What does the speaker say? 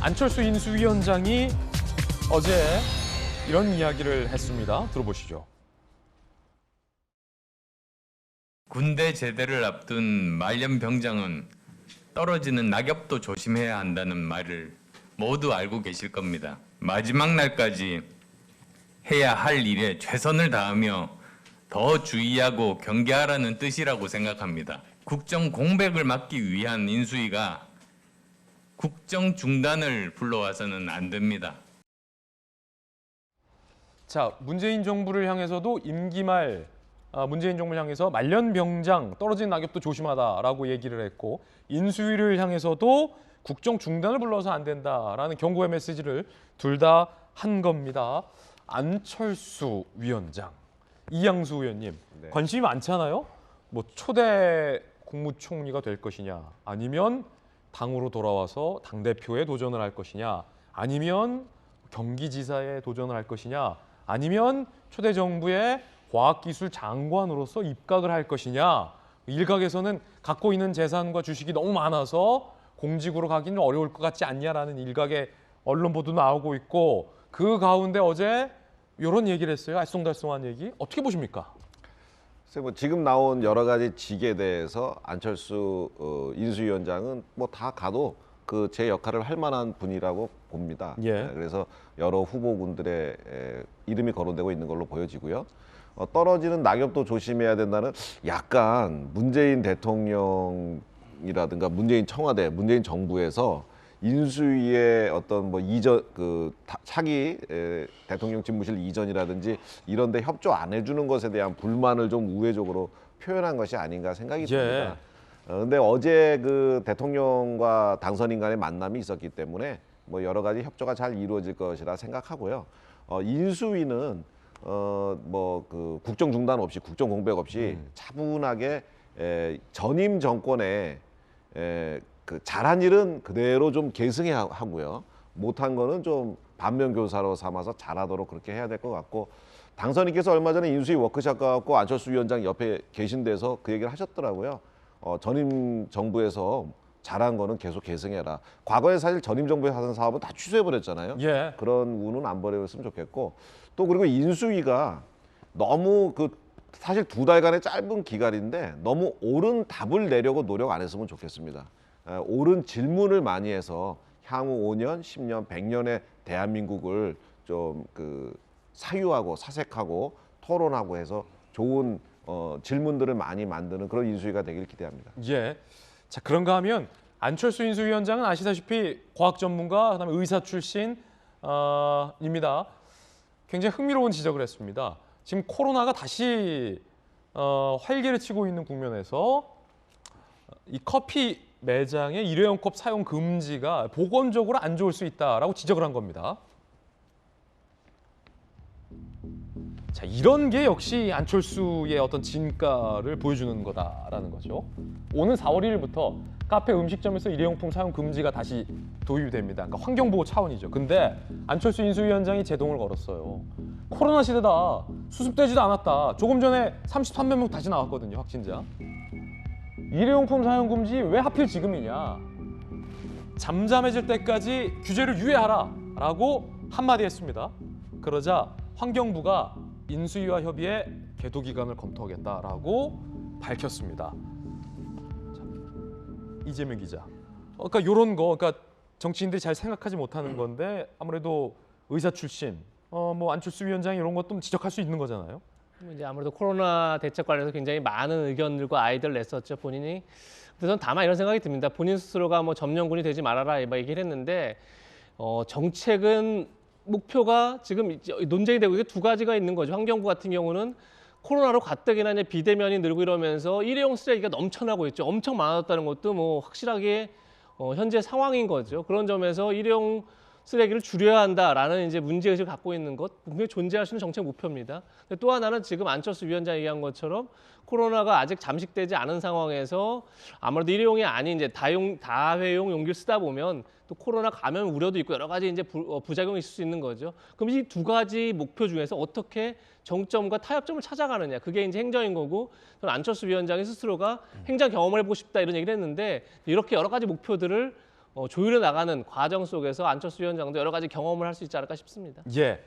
안철수 인수위원장이 어제 이런 이야기를 했습니다. 들어보시죠. 군대 제대를 앞둔 말년병장은 떨어지는 낙엽도 조심해야 한다는 말을 모두 알고 계실 겁니다. 마지막 날까지 해야 할 일에 최선을 다하며 더 주의하고 경계하라는 뜻이라고 생각합니다. 국정 공백을 막기 위한 인수위가 국정 중단을 불러와서는 안 됩니다. 자, 문재인 정부를 향해서도 임기 말 문재인 정부를 향해서 말년병장 떨어진 낙엽도 조심하다라고 얘기를 했고 인수위를 향해서도 국정 중단을 불러서 안 된다라는 경고의 메시지를 둘 다 한 겁니다. 안철수 위원장, 이양수 의원님 네. 관심이 많잖아요. 뭐 초대 국무총리가 될 것이냐, 아니면 당으로 돌아와서 당대표에 도전을 할 것이냐, 아니면 경기지사에 도전을 할 것이냐, 아니면 초대 정부의 과학기술 장관으로서 입각을 할 것이냐. 일각에서는 갖고 있는 재산과 주식이 너무 많아서 공직으로 가기는 어려울 것 같지 않냐라는 일각의 언론 보도 나오고 있고, 그 가운데 어제 이런 얘기를 했어요. 알쏭달쏭한 얘기. 어떻게 보십니까? 글쎄 뭐 지금 나온 여러 가지 직에 대해서 안철수 인수위원장은 뭐 다 가도 그 제 역할을 할 만한 분이라고 봅니다. 예. 그래서 여러 후보군들의 이름이 거론되고 있는 걸로 보여지고요. 떨어지는 낙엽도 조심해야 된다는 약간 문재인 대통령이라든가 문재인 청와대, 문재인 정부에서 인수위의 어떤 뭐 이전 차기 대통령 집무실 이전이라든지 이런 데 협조 안 해주는 것에 대한 불만을 좀 우회적으로 표현한 것이 아닌가 생각이 듭니다. 근데 어제 그 대통령과 당선인 간의 만남이 있었기 때문에 뭐 여러 가지 협조가 잘 이루어질 것이라 생각하고요. 인수위는 뭐 그 국정 중단 없이 국정 공백 없이 차분하게 전임 정권에 그 잘한 일은 그대로 좀 계승해야 하고요. 못한 거는 좀 반면교사로 삼아서 잘하도록 그렇게 해야 될 것 같고, 당선인께서 얼마 전에 인수위 워크숍 가고 안철수 위원장 옆에 계신 데서 그 얘기를 하셨더라고요. 전임 정부에서 잘한 거는 계속 계승해라. 과거에 사실 전임 정부에서 하던 사업은 다 취소해버렸잖아요. 예. 그런 운은 안 버렸으면 좋겠고, 또 그리고 인수위가 너무 사실 2달간의 짧은 기간인데 너무 옳은 답을 내려고 노력 안 했으면 좋겠습니다. 옳은 질문을 많이 해서 향후 5년, 10년, 100년의 대한민국을 좀 사유하고 사색하고 토론하고 해서 좋은 질문들을 많이 만드는 그런 인수위가 되길 기대합니다. 예. 자, 그런가 하면 안철수 인수위원장은 아시다시피 과학 전문가, 그다음에 의사 출신입니다. 굉장히 흥미로운 지적을 했습니다. 지금 코로나가 다시 활개를 치고 있는 국면에서 이 커피 매장의 일회용 컵 사용 금지가 보건적으로 안 좋을 수 있다라고 지적을 한 겁니다. 자, 이런 게 역시 안철수의 어떤 진가를 보여주는 거다라는 거죠. 오는 4월 1일부터 카페 음식점에서 일회용품 사용 금지가 다시 도입이 됩니다. 그러니까 환경보호 차원이죠. 근데 안철수 인수위원장이 제동을 걸었어요. 코로나 시대다. 수습되지도 않았다. 조금 전에 33명 다시 나왔거든요, 확진자. 일회용품 사용 금지 왜 하필 지금이냐. 잠잠해질 때까지 규제를 유예하라 라고 한마디 했습니다. 그러자 환경부가 인수위와 협의해 계도 기간을 검토하겠다라고 밝혔습니다. 자, 이재명 기자. 그러니까 이런 거, 그러니까 정치인들이 잘 생각하지 못하는 건데 아무래도 의사 출신, 뭐 안철수 위원장이 이런 것도 지적할 수 있는 거잖아요. 이제 아무래도 코로나 대책 관련해서 굉장히 많은 의견들과 아이디어를 냈었죠, 본인이. 근데 저는 다만 이런 생각이 듭니다. 본인 스스로가 뭐 점령군이 되지 말아라 얘기를 했는데 정책은 목표가 지금 논쟁이 되고 이게 2가지가 있는 거죠. 환경부 같은 경우는 코로나로 가뜩이나 이제 비대면이 늘고 이러면서 일회용 쓰레기가 넘쳐나고 있죠. 엄청 많아졌다는 것도 뭐 확실하게 현재 상황인 거죠. 그런 점에서 일회용 쓰레기를 줄여야 한다라는 이제 문제의식을 갖고 있는 것 분명히 존재할 수 있는 정책 목표입니다. 근데 또 하나는 지금 안철수 위원장이 얘기한 것처럼 코로나가 아직 잠식되지 않은 상황에서 아무래도 일회용이 아닌 이제 다회용 용기를 쓰다 보면 또 코로나 감염 우려도 있고 여러 가지 이제 부작용이 있을 수 있는 거죠. 그럼 이 2가지 목표 중에서 어떻게 정점과 타협점을 찾아가느냐, 그게 이제 행정인 거고, 저는 안철수 위원장이 스스로가 행정 경험을 해보고 싶다 이런 얘기를 했는데 이렇게 여러 가지 목표들을 조율해 나가는 과정 속에서 안철수 위원장도 여러 가지 경험을 할 수 있지 않을까 싶습니다. 예.